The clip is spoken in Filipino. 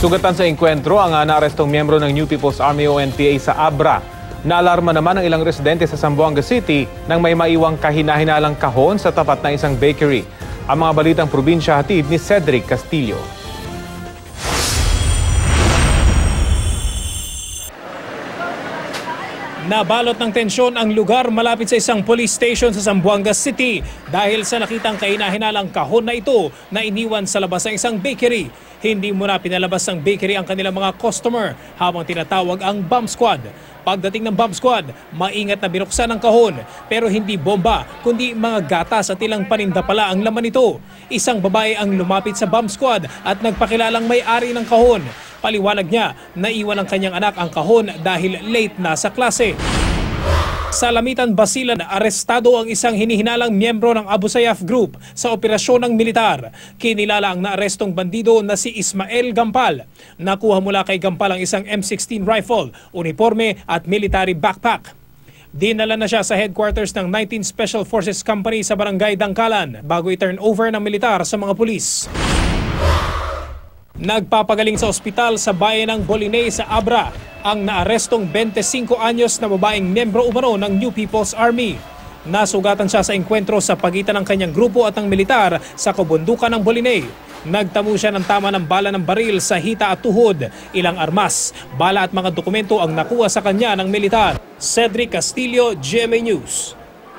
Sugatan sa engkwentro ang naarestong miyembro ng New People's Army o NPA sa Abra. Naalarma naman ang ilang residente sa Zamboanga City nang may maiwang kahina-hinalang kahon sa tapat ng isang bakery. Ang mga balitang probinsya hatid ni Cedric Castillo. Nabalot ng tensyon ang lugar malapit sa isang police station sa Zamboanga City dahil sa nakitang kahina-hinalang kahon na ito na iniwan sa labas ng isang bakery. Hindi muna pinalabas ng bakery ang kanilang mga customer habang tinatawag ang bomb squad. Pagdating ng bomb squad, maingat na binuksan ang kahon pero hindi bomba kundi mga gatas at ilang paninda pala ang laman nito. Isang babae ang lumapit sa bomb squad at nagpakilalang may-ari ng kahon. Paliwanag niya, naiwan ng kanyang anak ang kahon dahil late na sa klase. Sa Lamitan, Basilan, arestado ang isang hinihinalang miyembro ng Abu Sayyaf Group sa operasyon ng militar. Kinilala ang naarestong bandido na si Ismael Gampal. Nakuha mula kay Gampal ang isang M16 rifle, uniforme at military backpack. Dinala na siya sa headquarters ng 19 Special Forces Company sa Barangay Dangkalan bago i-turn over ng militar sa mga pulis. Nagpapagaling sa ospital sa bayan ng Bolinay sa Abra ang naarestong 25 anyos na babaeng miyembro umano ng New People's Army. Nasugatan siya sa engkwentro sa pagitan ng kanyang grupo at ng militar sa kabundukan ng Bolinay. Nagtamo siya ng tama ng bala ng baril sa hita at tuhod. Ilang armas, bala at mga dokumento ang nakuha sa kanya ng militar. Cedric Castillo, GMA News.